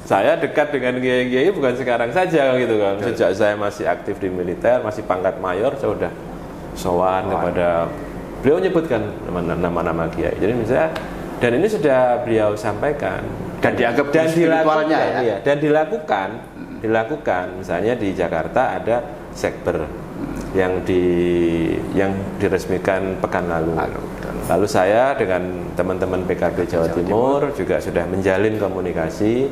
Saya dekat dengan kiai-kiai bukan sekarang saja gitu kan. Sejak saya masih aktif di militer, masih pangkat mayor, saya sudah sowan kepada beliau, menyebutkan nama-nama kiai. Jadi misalnya, dan ini sudah beliau sampaikan dan dianggap spiritualnya ya. Dan dilakukan misalnya di Jakarta ada sekber yang diresmikan pekan lalu. Lalu saya dengan teman-teman PKB Jawa Timur juga sudah menjalin komunikasi.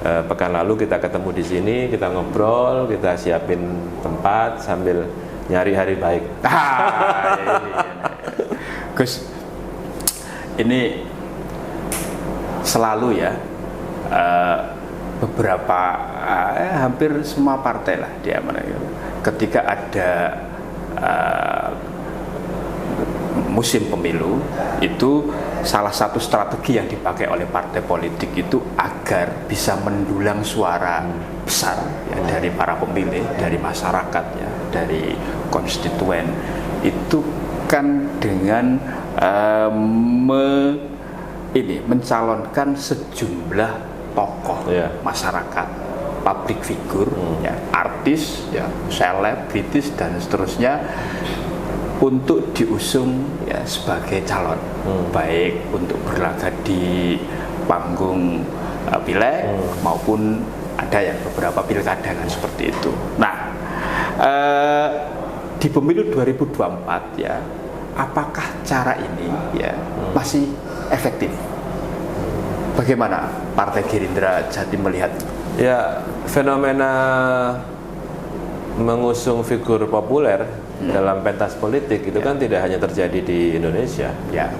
Pekan lalu kita ketemu di sini, kita ngobrol, kita siapin tempat sambil nyari hari baik. Gus, ini selalu ya, beberapa hampir semua partai lah dia mana gitu. Ketika ada musim pemilu, itu salah satu strategi yang dipakai oleh partai politik itu agar bisa mendulang suara besar ya, dari para pemilih, dari masyarakat ya, dari konstituen, itu kan dengan mencalonkan sejumlah tokoh masyarakat, public figure, ya, artis, ya, selebritis dan seterusnya untuk diusung ya sebagai calon, baik untuk berlaga di panggung pileg maupun ada yang beberapa pilkada kan seperti itu. Nah, di pemilu 2024 ya, apakah cara ini ya masih efektif? Bagaimana Partai Gerindra Jatim melihat? Ya, fenomena mengusung figur populer dalam pentas politik itu kan tidak hanya terjadi di Indonesia. Ya.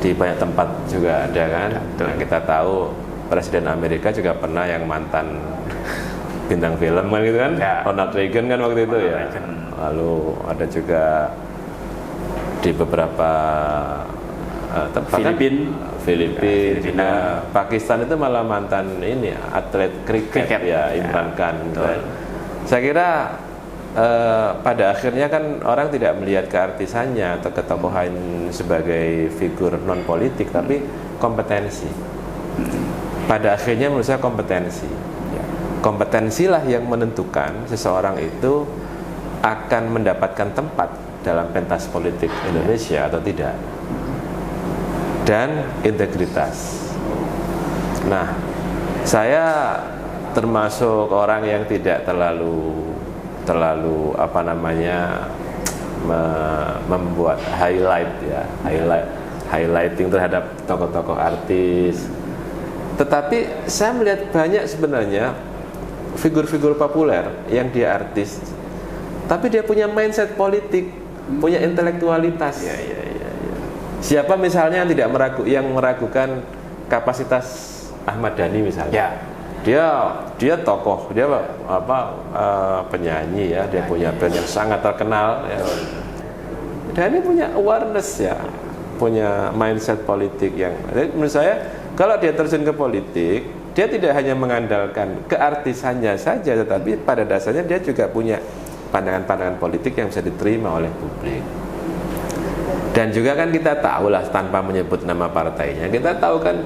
Di banyak tempat juga ada kan. Nah, kita tahu Presiden Amerika juga pernah yang mantan bintang film kan gitu kan. Ya. Ronald Reagan kan waktu itu ya. Lalu ada juga di beberapa tempat Filipina, Pakistan itu malah mantan ini atlet kriket ya, Imran Khan. Saya kira pada akhirnya kan orang tidak melihat keartisannya atau ketokohan sebagai figur non politik, tapi kompetensi. Pada akhirnya menurut saya kompetensi. Kompetensilah yang menentukan seseorang itu akan mendapatkan tempat dalam pentas politik Indonesia atau tidak. Dan integritas. Nah, saya termasuk orang yang tidak terlalu membuat highlighting terhadap tokoh-tokoh artis. Tetapi saya melihat banyak sebenarnya figur-figur populer yang dia artis, tapi dia punya mindset politik, punya intelektualitas. Siapa misalnya yang meragukan kapasitas Ahmad Dhani misalnya? Dia tokoh, dia penyanyi ya, dia punya band yang sangat terkenal ya. Dhani punya awareness ya, punya mindset politik yang, menurut saya kalau dia terjun ke politik, dia tidak hanya mengandalkan keartisannya saja, tetapi pada dasarnya dia juga punya pandangan-pandangan politik yang bisa diterima oleh publik. Dan juga kan kita tahu lah, tanpa menyebut nama partainya, kita tahu kan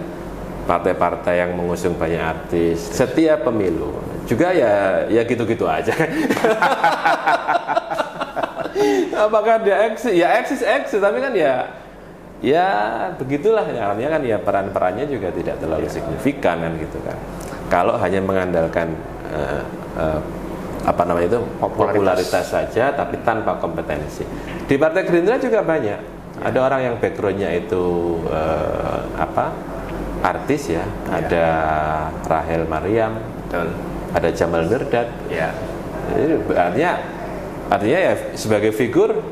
partai-partai yang mengusung banyak artis setiap pemilu juga ya gitu-gitu aja. Apakah dia eksis, tapi kan ya begitulah ya, kan ya peran-perannya juga tidak terlalu signifikan kan gitu kan. Kalau hanya mengandalkan popularitas saja tapi tanpa kompetensi. Di Partai Gerindra juga banyak. Ada orang yang backgroundnya itu artis ya, ada Rahel Mariam, betul. ada Jamal Mirdad. Ya. Jadi artinya ya sebagai figur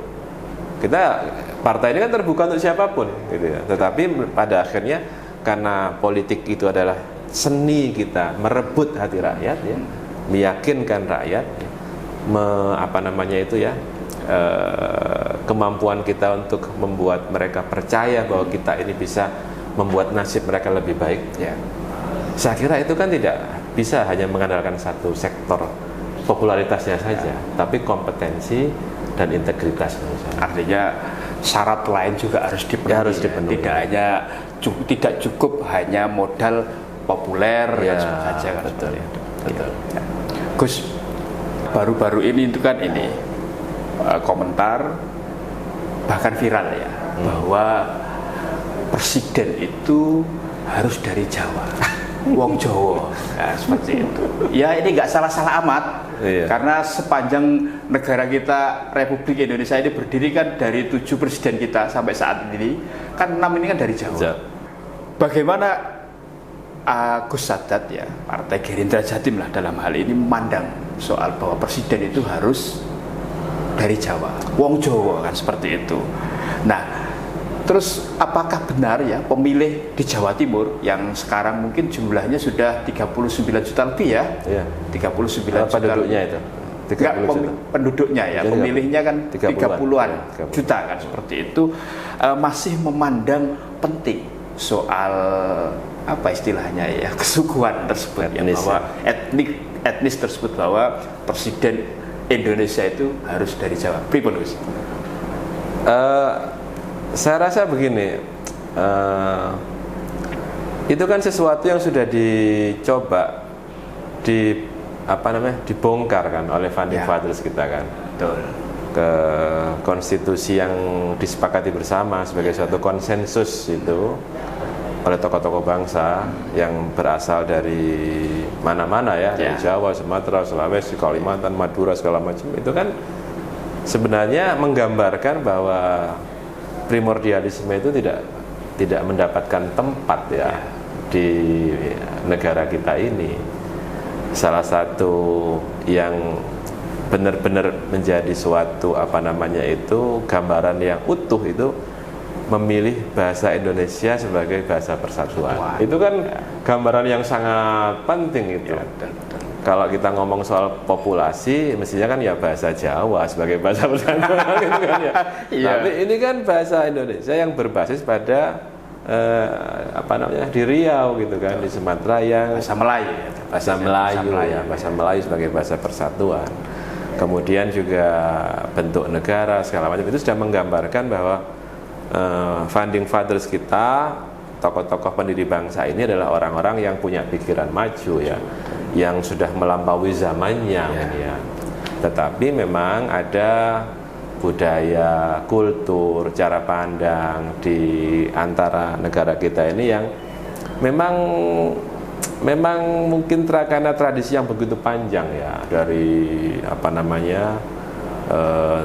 kita, partai ini kan terbuka untuk siapapun gitu ya. Tetapi pada akhirnya karena politik itu adalah seni kita merebut hati rakyat ya, meyakinkan rakyat ya, kemampuan kita untuk membuat mereka percaya bahwa kita ini bisa membuat nasib mereka lebih baik ya. Saya kira itu kan tidak bisa hanya mengandalkan satu sektor popularitasnya saja, tapi kompetensi dan integritas menurut saya. Artinya syarat lain juga harus dipenuhi. Ya, harus dipenuhi. Tidak cukup hanya modal populer Ya, saja kan. betul. Betul. Ya. Gus, baru-baru ini itu kan komentar bahkan viral ya, bahwa presiden itu harus dari Jawa. Wong Jawa, nah, seperti itu. Ya ini nggak salah-salah amat, karena sepanjang negara kita Republik Indonesia ini berdiri kan dari 7 presiden kita sampai saat ini, kan 6 ini kan dari Jawa. Bagaimana Gus Sadat ya, Partai Gerindra Jatim lah dalam hal ini memandang soal bahwa presiden itu harus dari Jawa, Wong Jawa kan seperti itu. Nah, terus apakah benar ya pemilih di Jawa Timur yang sekarang mungkin jumlahnya sudah 39 juta lebih ya? Iya. 39 juta penduduknya itu. 30 juta. Penduduknya ya, pemilihnya kan 30-an juta kan seperti itu, masih memandang penting soal apa istilahnya ya, kesukuan tersebut etnis, ya, bahwa etnis tersebut, bahwa presiden Indonesia itu harus dari Jawa. Pripun Gus? Saya rasa begini, itu kan sesuatu yang sudah dicoba dibongkar kan oleh founding fathers kita kan. Betul. Ke konstitusi yang disepakati bersama sebagai suatu konsensus itu oleh tokoh-tokoh bangsa yang berasal dari mana-mana ya, dari Jawa, Sumatera, Sulawesi, Kalimantan, Madura, segala macam. Itu kan sebenarnya menggambarkan bahwa primordialisme itu tidak mendapatkan tempat ya di negara kita ini. Salah satu yang benar-benar menjadi suatu gambaran yang utuh itu memilih bahasa Indonesia sebagai bahasa persatuan. Itu kan gambaran yang sangat penting itu. Kalau kita ngomong soal populasi, mestinya kan ya bahasa Jawa sebagai bahasa persatuan gitu kan ya. Tapi ini kan bahasa Indonesia yang berbasis pada di Riau gitu kan, di Sumatera yang bahasa Melayu ya. Bahasa Melayu sebagai bahasa persatuan. Kemudian juga bentuk negara segala macam itu sudah menggambarkan bahwa founding fathers kita, tokoh-tokoh pendiri bangsa ini adalah orang-orang yang punya pikiran maju ya, yang sudah melampaui zamannya ya. Tetapi memang ada budaya, kultur, cara pandang di antara negara kita ini yang memang mungkin karena tradisi yang begitu panjang ya, dari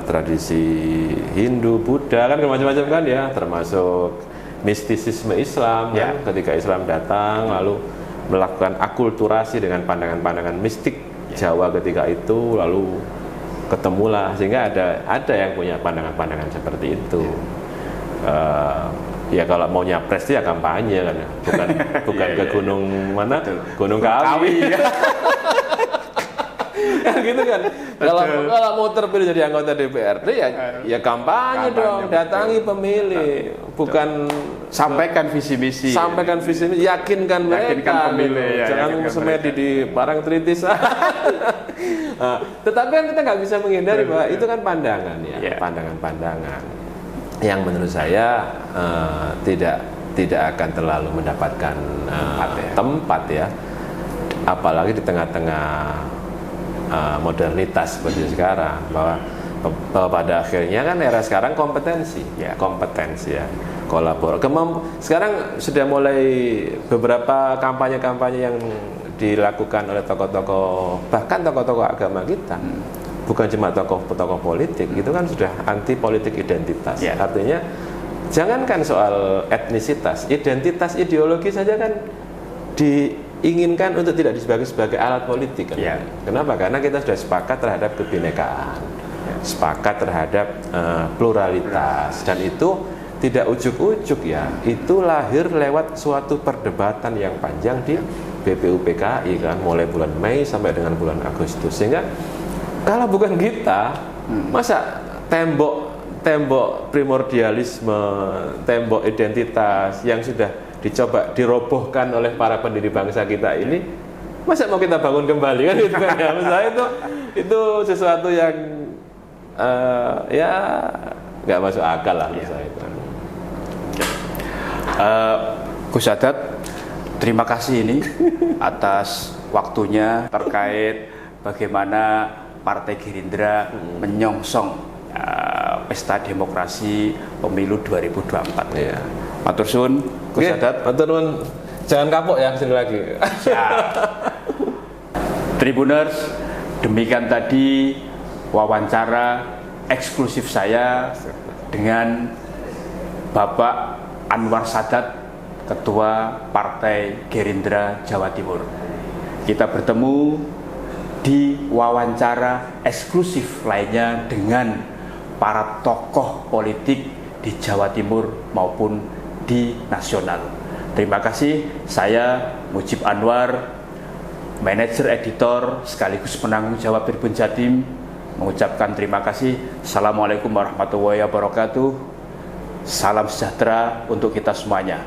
tradisi Hindu, Buddha kan macam-macam kan ya, termasuk mistisisme Islam kan, ketika Islam datang lalu melakukan akulturasi dengan pandangan-pandangan mistik Jawa ketika itu, lalu ketemulah sehingga ada yang punya pandangan-pandangan seperti itu. Ya kalau mau nyapres ya kampanye kan, bukan ke gunung mana, Gunung Kawi. Kan gitu kan. Kalau mau terpilih jadi anggota DPRD ya kampanye dong, datangi pemilih, bukan sampaikan visi misi, yakinkan mereka pemilih, jangan semedi di barang tritis. Tetapi kan kita nggak bisa menghindari bahwa itu kan pandangan ya, pandangan-pandangan yang menurut saya tidak akan terlalu mendapatkan tempat ya, apalagi di tengah-tengah modernitas seperti sekarang, bahwa pada akhirnya kan era sekarang kompetensi ya, kolaborasi. Sekarang sudah mulai beberapa kampanye-kampanye yang dilakukan oleh tokoh-tokoh, bahkan tokoh-tokoh agama kita, bukan cuma tokoh-tokoh politik, itu kan sudah anti politik identitas. Artinya Jangankan soal etnisitas, identitas ideologi saja kan diinginkan untuk tidak sebagai alat politik kan? Ya. Kenapa? Karena kita sudah sepakat terhadap kebinekaan, sepakat terhadap pluralitas, dan itu tidak ujuk-ujuk ya, itu lahir lewat suatu perdebatan yang panjang di BPUPKI kan, mulai bulan Mei sampai dengan bulan Agustus. Sehingga kalau bukan kita, masa tembok primordialisme, tembok identitas yang sudah dicoba dirobohkan oleh para pendiri bangsa kita ini, masa mau kita bangun kembali kan gitu kan ya. Misalnya itu sesuatu yang ya nggak masuk akal lah misalnya itu. Gus Sadat, terima kasih ini atas waktunya terkait bagaimana Partai Gerindra menyongsong pesta demokrasi pemilu 2024. Iya. Matur suwun Gus Sadat. Matur nuwun. Jangan kapok ya kesini lagi. Tribuners, demikian tadi wawancara eksklusif saya dengan Bapak Anwar Sadat, Ketua Partai Gerindra Jawa Timur. Kita bertemu di wawancara eksklusif lainnya dengan para tokoh politik di Jawa Timur maupun di nasional. Terima kasih. Saya Mujib Anwar, manajer editor sekaligus penanggung jawab Tribun Jatim, mengucapkan terima kasih. Assalamualaikum warahmatullahi wabarakatuh. Salam sejahtera untuk kita semuanya.